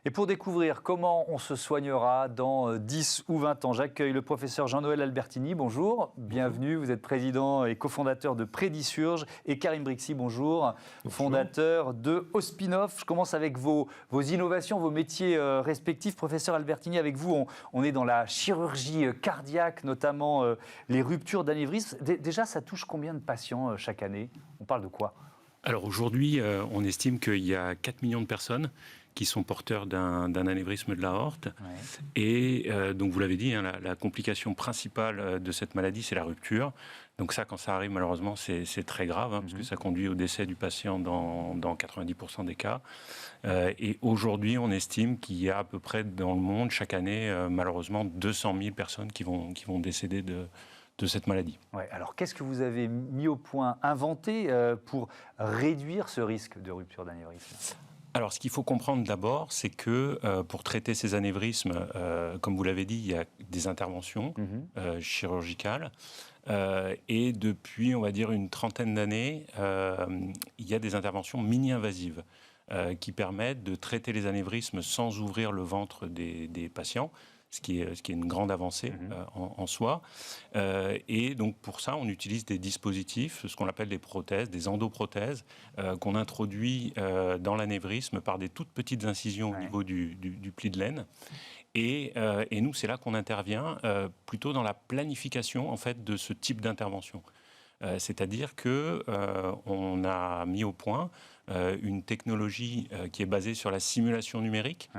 Et pour découvrir comment on se soignera dans 10 ou 20 ans, j'accueille le professeur Jean-Noël Albertini. Bonjour, bienvenue. Vous êtes président et cofondateur de Prédisurge. Et Karim Brixi, bonjour, fondateur de Ospinov. Je commence avec vos innovations, vos métiers respectifs. Professeur Albertini, avec vous, on est dans la chirurgie cardiaque, notamment les ruptures d'anévrisme. Déjà, ça touche combien de patients chaque année? On parle de quoi? Alors aujourd'hui, on estime qu'il y a 4 millions de personnes qui sont porteurs d'un anévrisme de l'aorte. Ouais. Et donc vous l'avez dit, hein, la complication principale de cette maladie, c'est la rupture. Donc ça, quand ça arrive, malheureusement, c'est très grave, hein, parce que ça conduit au décès du patient dans 90% des cas. Et aujourd'hui, on estime qu'il y a à peu près dans le monde, chaque année, malheureusement, 200 000 personnes qui vont décéder de cette maladie. Ouais, alors qu'est-ce que vous avez mis au point, inventé pour réduire ce risque de rupture d'anévrisme? Alors, ce qu'il faut comprendre d'abord, c'est que pour traiter ces anévrismes, comme vous l'avez dit, il y a des interventions chirurgicales. Et depuis, on va dire, une trentaine d'années, il y a des interventions mini-invasives qui permettent de traiter les anévrismes sans ouvrir le ventre des patients. Ce qui est une grande avancée en soi. Et donc pour ça, on utilise des dispositifs, ce qu'on appelle des prothèses, des endoprothèses, qu'on introduit dans l'anévrisme par des toutes petites incisions au niveau du pli de laine. Et nous, c'est là qu'on intervient, plutôt dans la planification en fait, de ce type d'intervention. C'est-à-dire qu'on a mis au point une technologie qui est basée sur la simulation numérique,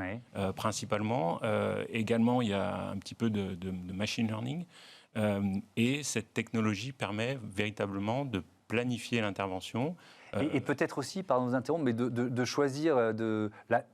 principalement. Également, il y a un petit peu de machine learning. Et cette technologie permet véritablement de planifier l'intervention. Et peut-être aussi, pardon de vous interrompre, mais de choisir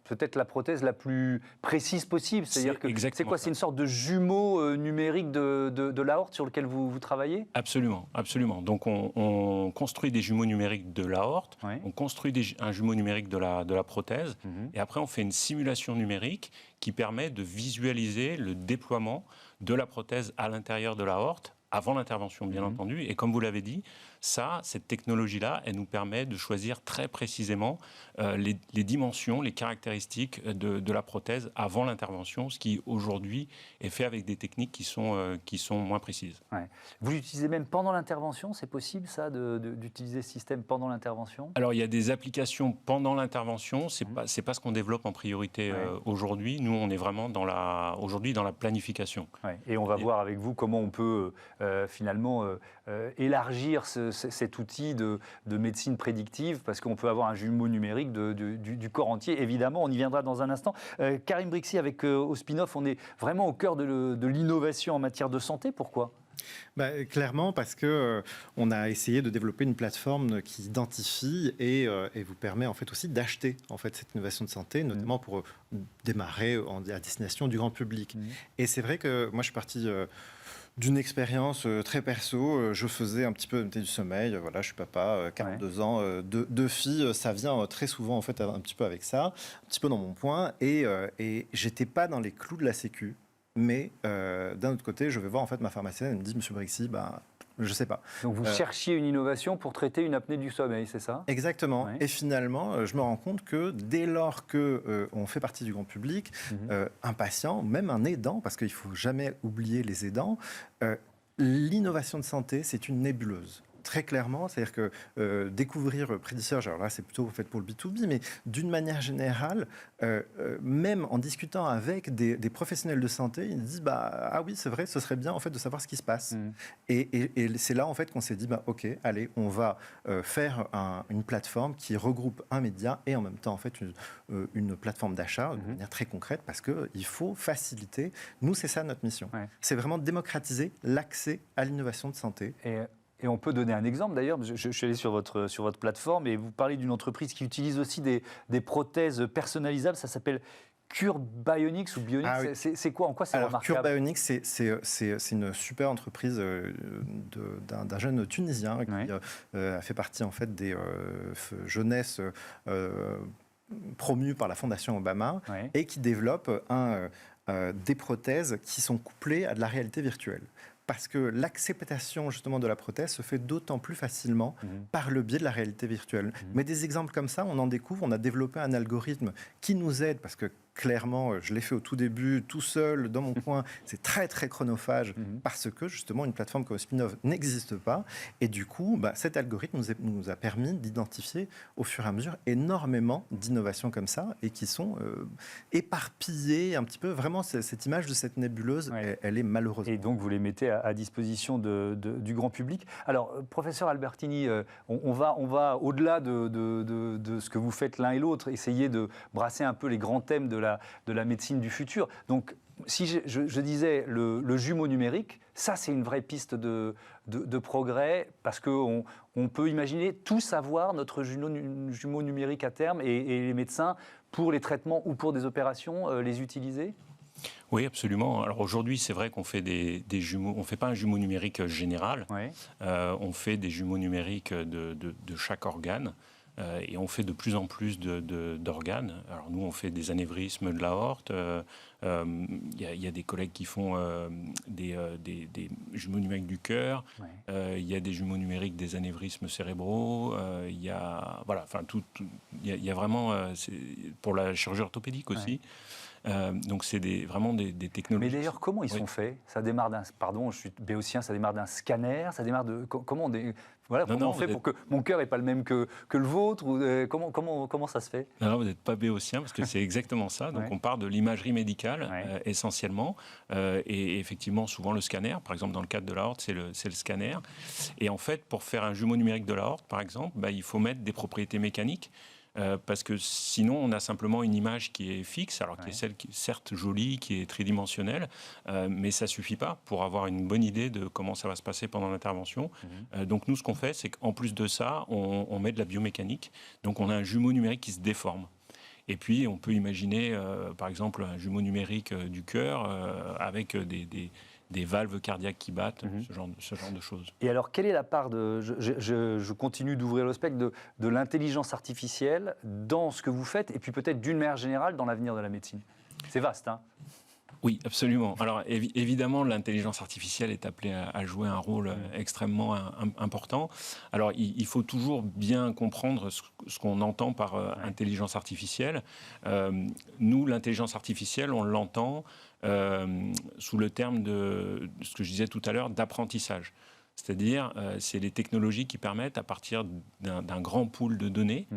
peut-être la prothèse la plus précise possible. C'est-à-dire que c'est quoi? C'est une sorte de jumeau numérique de l'aorte sur lequel vous travaillez? Absolument, absolument. Donc on construit des jumeaux numériques de l'aorte, on construit un jumeau numérique de la prothèse, et après on fait une simulation numérique qui permet de visualiser le déploiement de la prothèse à l'intérieur de l'aorte, avant l'intervention, bien entendu. Et comme vous l'avez dit, cette technologie-là, elle nous permet de choisir très précisément les dimensions, les caractéristiques de la prothèse avant l'intervention, ce qui, aujourd'hui, est fait avec des techniques qui sont moins précises. Ouais. Vous l'utilisez même pendant l'intervention? C'est possible, ça, d'utiliser ce système pendant l'intervention? Alors, il y a des applications pendant l'intervention. C'est pas ce qu'on développe en priorité aujourd'hui. Nous, on est vraiment aujourd'hui dans la planification. Ouais. Et on va voir avec vous comment on peut finalement élargir cet outil de médecine prédictive, parce qu'on peut avoir un jumeau numérique du corps entier. Évidemment, on y viendra dans un instant. Karim Brixi, avec Ospinov, on est vraiment au cœur de l'innovation en matière de santé. Pourquoi ? Clairement, parce que on a essayé de développer une plateforme qui identifie et vous permet en fait aussi d'acheter en fait cette innovation de santé, notamment pour démarrer à destination du grand public. Et c'est vrai que moi, je suis parti d'une expérience très perso. Je faisais un petit peu du sommeil. Voilà, je suis papa, 42 ans, deux filles. Ça vient très souvent en fait un petit peu avec ça, un petit peu dans mon point. Et j'étais pas dans les clous de la Sécu. Mais d'un autre côté, je vais voir en fait ma pharmacienne, elle me dit, Monsieur Brixi, je sais pas. Donc vous cherchiez une innovation pour traiter une apnée du sommeil, c'est ça? Exactement. Ouais. Et finalement, je me rends compte que dès lors qu'on fait partie du grand public, un patient, même un aidant, parce qu'il ne faut jamais oublier les aidants, l'innovation de santé, c'est une nébuleuse. Très clairement, c'est-à-dire que découvrir Prédisurge, alors là c'est plutôt fait pour le B2B, mais d'une manière générale, même en discutant avec des professionnels de santé, ils disent ah oui c'est vrai, ce serait bien en fait de savoir ce qui se passe. Et c'est là en fait qu'on s'est dit ok, allez, on va faire une plateforme qui regroupe un média et en même temps en fait une plateforme d'achat de manière très concrète, parce que il faut faciliter. Nous c'est ça notre mission. Ouais. C'est vraiment démocratiser l'accès à l'innovation de santé. Et on peut donner un exemple d'ailleurs, je suis allé sur votre plateforme et vous parlez d'une entreprise qui utilise aussi des prothèses personnalisables, ça s'appelle Cure Bionics ou Bionics, oui. C'est quoi, en quoi c'est remarquable? Cure Bionics, c'est une super entreprise d'un jeune Tunisien qui a fait partie en fait des jeunesses promues par la Fondation Obama et qui développe des prothèses qui sont couplées à de la réalité virtuelle. Parce que l'acceptation justement de la prothèse se fait d'autant plus facilement par le biais de la réalité virtuelle. Mais des exemples comme ça, on en découvre. On a développé un algorithme qui nous aide, parce que clairement, je l'ai fait au tout début, tout seul, dans mon coin. C'est très, très chronophage parce que, justement, une plateforme comme Spinov n'existe pas. Et du coup, cet algorithme nous a permis d'identifier, au fur et à mesure, énormément d'innovations comme ça et qui sont éparpillées un petit peu. Vraiment, cette image de cette nébuleuse, elle est malheureuse. Et donc, vous les mettez à disposition du grand public. Alors, professeur Albertini, on va au-delà de ce que vous faites l'un et l'autre, essayer de brasser un peu les grands thèmes de la médecine du futur. Donc, si je disais le jumeau numérique, ça, c'est une vraie piste de progrès, parce qu'on peut imaginer tout savoir, notre jumeau numérique à terme, et les médecins, pour les traitements ou pour des opérations, les utiliser. Oui, absolument. Alors aujourd'hui, c'est vrai qu'on fait des jumeaux. On ne fait pas un jumeau numérique général. On fait des jumeaux numériques de chaque organe. Et on fait de plus en plus d'organes. Alors nous, on fait des anévrismes de l'aorte. Il y a des collègues qui font des jumeaux numériques du cœur. Il y a des jumeaux numériques des anévrismes cérébraux. Il y a vraiment pour la chirurgie orthopédique aussi. Donc c'est vraiment des technologies. Mais d'ailleurs, comment ils sont faits? Ça démarre d'un... Pardon, je suis béotien, ça démarre d'un scanner? Ça démarre de... Comment on fait pour que mon cœur n'est pas le même que le vôtre? Comment ça se fait? Non, vous n'êtes pas béotien, parce que c'est exactement ça. Donc on part de l'imagerie médicale, essentiellement. Et effectivement, souvent le scanner, par exemple dans le cadre de l'aorte, c'est le scanner. Et en fait, pour faire un jumeau numérique de l'aorte, par exemple, il faut mettre des propriétés mécaniques. Parce que sinon, on a simplement une image qui est fixe, alors qui est celle qui est certes jolie, qui est tridimensionnelle, mais ça ne suffit pas pour avoir une bonne idée de comment ça va se passer pendant l'intervention. Donc nous, ce qu'on fait, c'est qu'en plus de ça, on met de la biomécanique. Donc on a un jumeau numérique qui se déforme. Et puis, on peut imaginer, par exemple, un jumeau numérique du cœur avec des valves cardiaques qui battent, ce genre de choses. Et alors, quelle est la part de... Je continue d'ouvrir le spectre de l'intelligence artificielle dans ce que vous faites, et puis peut-être d'une manière générale dans l'avenir de la médecine? C'est vaste, hein? Oui, absolument. Alors évidemment, l'intelligence artificielle est appelée à jouer un rôle extrêmement important. Alors il faut toujours bien comprendre ce qu'on entend par intelligence artificielle. Nous, l'intelligence artificielle, on l'entend sous le terme de ce que je disais tout à l'heure, d'apprentissage. C'est-à-dire, c'est les technologies qui permettent, à partir d'un grand pool de données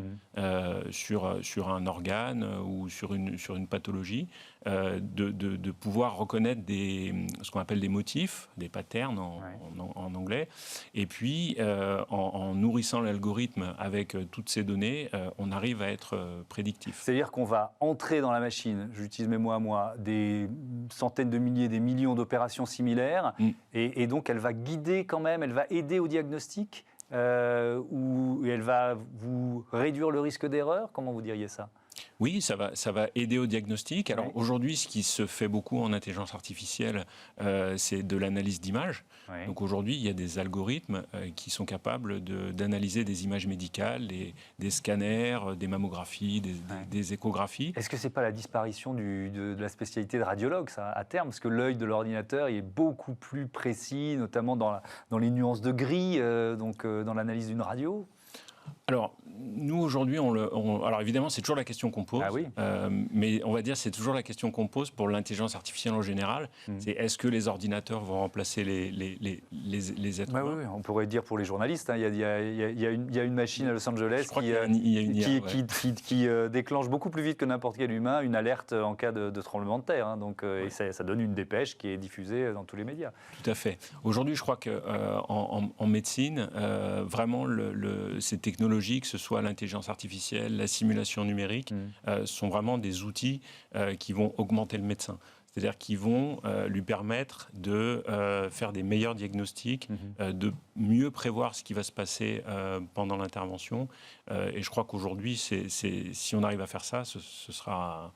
sur un organe ou sur une pathologie, de pouvoir reconnaître ce qu'on appelle des motifs, des patterns en anglais. Et puis, en nourrissant l'algorithme avec toutes ces données, on arrive à être prédictif. C'est-à-dire qu'on va entrer dans la machine, j'utilise mes mots à moi, des centaines de milliers, des millions d'opérations similaires, et donc elle va guider quand même, elle va aider au diagnostic, ou elle va vous réduire le risque d'erreur? Comment vous diriez ça? Oui, ça va aider au diagnostic. Alors aujourd'hui, ce qui se fait beaucoup en intelligence artificielle, c'est de l'analyse d'images. Donc aujourd'hui, il y a des algorithmes qui sont capables d'analyser des images médicales, des scanners, des mammographies, des échographies. Est-ce que c'est pas la disparition de la spécialité de radiologue, ça, à terme? Parce que l'œil de l'ordinateur est beaucoup plus précis, notamment dans les nuances de gris, dans l'analyse d'une radio. Alors, nous, aujourd'hui, alors évidemment, c'est toujours la question qu'on pose, mais on va dire c'est toujours la question qu'on pose pour l'intelligence artificielle en général. C'est est-ce que les ordinateurs vont remplacer les êtres humains? Oui, on pourrait dire pour les journalistes. Hein, il y a une machine à Los Angeles qui déclenche beaucoup plus vite que n'importe quel humain une alerte en cas de tremblement de terre. Hein, et ça donne une dépêche qui est diffusée dans tous les médias. Tout à fait. Aujourd'hui, je crois qu'en médecine, vraiment, ces technologies, que ce soit l'intelligence artificielle, la simulation numérique, sont vraiment des outils qui vont augmenter le médecin. C'est-à-dire qu'ils vont lui permettre de faire des meilleurs diagnostics, de mieux prévoir ce qui va se passer pendant l'intervention. Et je crois qu'aujourd'hui, si on arrive à faire ça, ce sera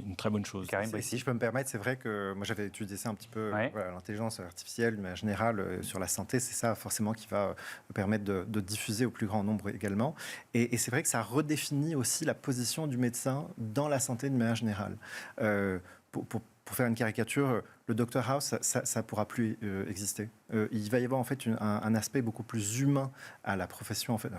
une très bonne chose. Karim, si je peux me permettre, c'est vrai que moi j'avais étudié ça un petit peu, l'intelligence artificielle, mais en général sur la santé, c'est ça forcément qui va permettre de diffuser au plus grand nombre également. Et c'est vrai que ça redéfinit aussi la position du médecin dans la santé de manière générale. pour faire une caricature, le Dr House, ça pourra plus exister. Il va y avoir en fait un aspect beaucoup plus humain à la profession, en fait,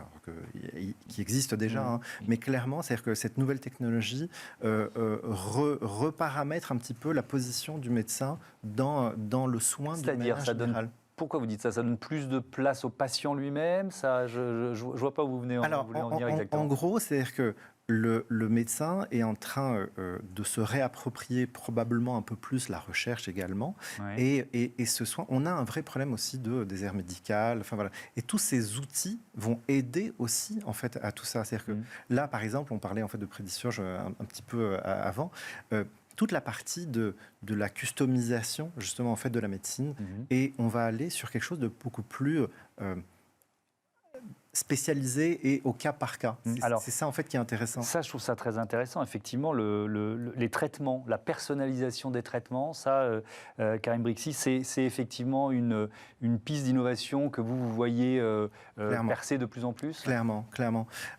qui existe déjà, hein, mais clairement, c'est-à-dire que cette nouvelle technologie reparamètre un petit peu la position du médecin dans le soin de manière générale. Pourquoi vous dites ça? Ça donne plus de place au patient lui-même? Ça, je ne vois pas où vous voulez en venir exactement. En gros, c'est-à-dire que le médecin est en train de se réapproprier probablement un peu plus la recherche également. Ouais. Et ce soin, on a un vrai problème aussi de désert médical. Enfin, voilà. Et tous ces outils vont aider aussi en fait, à tout ça. C'est-à-dire que là, par exemple, on parlait en fait, de prédisurge un petit peu avant. Toute la partie de la customisation justement en fait de la médecine, et on va aller sur quelque chose de beaucoup plus spécialisé et au cas par cas. C'est ça en fait qui est intéressant. Ça, je trouve ça très intéressant. Effectivement, les traitements, la personnalisation des traitements, ça, Karim Brixi, c'est effectivement une piste d'innovation que vous voyez percer de plus en plus. Clairement.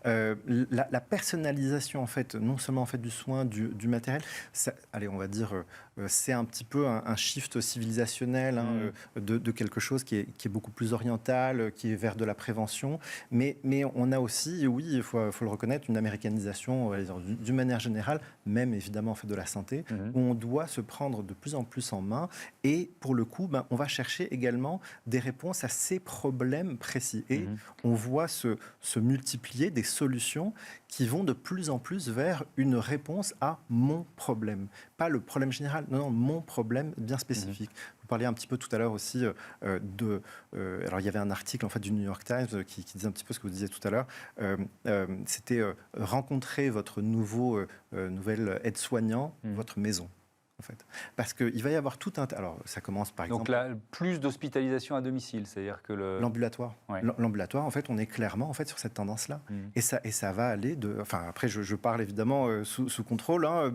La personnalisation en fait, non seulement en fait du soin, du matériel. Ça, allez, on va dire, c'est un petit peu un shift civilisationnel de quelque chose qui est beaucoup plus oriental, qui est vers de la prévention. Mais on a aussi, oui, il faut le reconnaître, une américanisation d'une manière générale, même évidemment en fait de la santé, où on doit se prendre de plus en plus en main. Et pour le coup, on va chercher également des réponses à ces problèmes précis. Et on voit se multiplier des solutions qui vont de plus en plus vers une réponse à mon problème. Pas le problème général, non, mon problème bien spécifique. Vous parliez un petit peu tout à l'heure aussi alors il y avait un article en fait du New York Times qui disait un petit peu ce que vous disiez tout à l'heure. C'était rencontrer votre nouvel aide-soignant, votre maison. En fait. Parce qu'il va y avoir tout un... Alors, ça commence par exemple... Donc là, plus d'hospitalisation à domicile, c'est-à-dire que l'ambulatoire. Ouais. L'ambulatoire, en fait, on est clairement en fait, sur cette tendance-là. Et ça va aller de... Enfin, après, je parle évidemment sous contrôle, hein,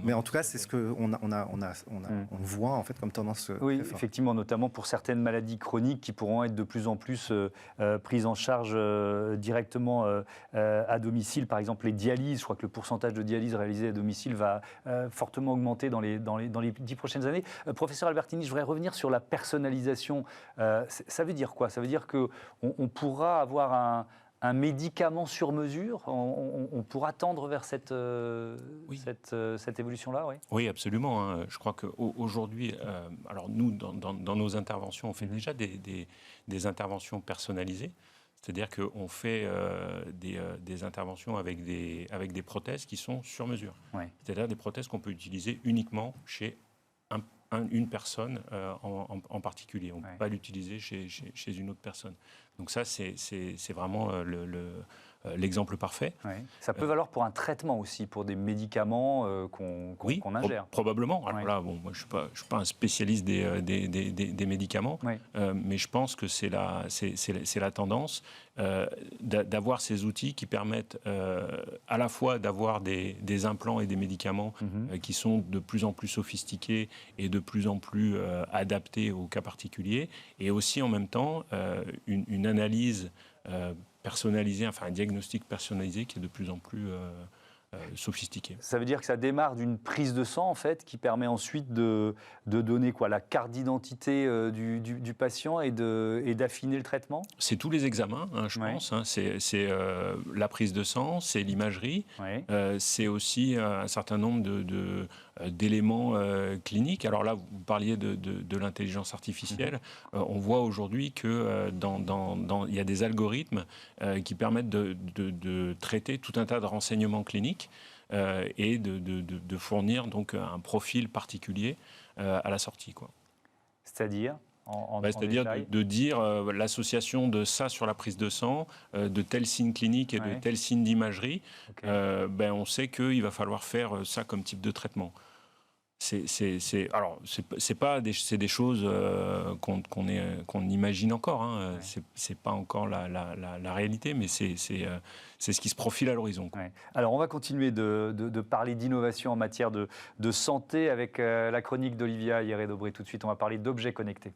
mais en tout cas, c'est ce qu'on on voit en fait, comme tendance. Oui, effectivement, notamment pour certaines maladies chroniques qui pourront être de plus en plus prises en charge directement à domicile. Par exemple, les dialyses. Je crois que le pourcentage de dialyses réalisées à domicile va fortement augmenter dans les 10 prochaines années. Professeur Albertini, je voudrais revenir sur la personnalisation. Ça veut dire quoi? Ça veut dire qu'on pourra avoir un médicament sur mesure? On pourra tendre vers cette évolution-là, oui? Oui, absolument. Hein. Je crois qu'aujourd'hui, alors nous, dans nos interventions, on fait déjà des interventions personnalisées. C'est-à-dire qu'on fait des interventions avec des prothèses qui sont sur mesure. Ouais. C'est-à-dire des prothèses qu'on peut utiliser uniquement chez une personne en particulier. On ne peut pas l'utiliser chez une autre personne. Donc ça, c'est vraiment l'exemple parfait. Ouais. Ça peut valoir pour un traitement aussi, pour des médicaments qu'on ingère. Probablement. Alors là, bon, moi, je ne suis pas un spécialiste des médicaments, mais je pense que c'est la tendance d'avoir ces outils qui permettent à la fois d'avoir des implants et des médicaments qui sont de plus en plus sophistiqués et de plus en plus adaptés aux cas particuliers, et aussi en même temps une analyse personnalisé, enfin un diagnostic personnalisé qui est de plus en plus sophistiqué. Ça veut dire que ça démarre d'une prise de sang, en fait, qui permet ensuite de donner quoi, la carte d'identité du patient et d'affiner le traitement? C'est tous les examens, hein, je pense. Hein. C'est la prise de sang, c'est l'imagerie, c'est aussi un certain nombre d'éléments cliniques. Alors là, vous parliez de l'intelligence artificielle. On voit aujourd'hui que il y a des algorithmes qui permettent de traiter tout un tas de renseignements cliniques et de fournir donc un profil particulier à la sortie, quoi. C'est-à-dire c'est-à-dire de dire l'association de ça sur la prise de sang, de tels signes cliniques et de tels signes d'imagerie, on sait qu'il va falloir faire ça comme type de traitement. C'est des choses qu'on imagine encore. Hein. C'est pas encore la réalité, mais c'est ce qui se profile à l'horizon. Alors on va continuer de parler d'innovation en matière de santé avec la chronique d'Olivia Hieré-Dobré. Tout de suite, on va parler d'objets connectés.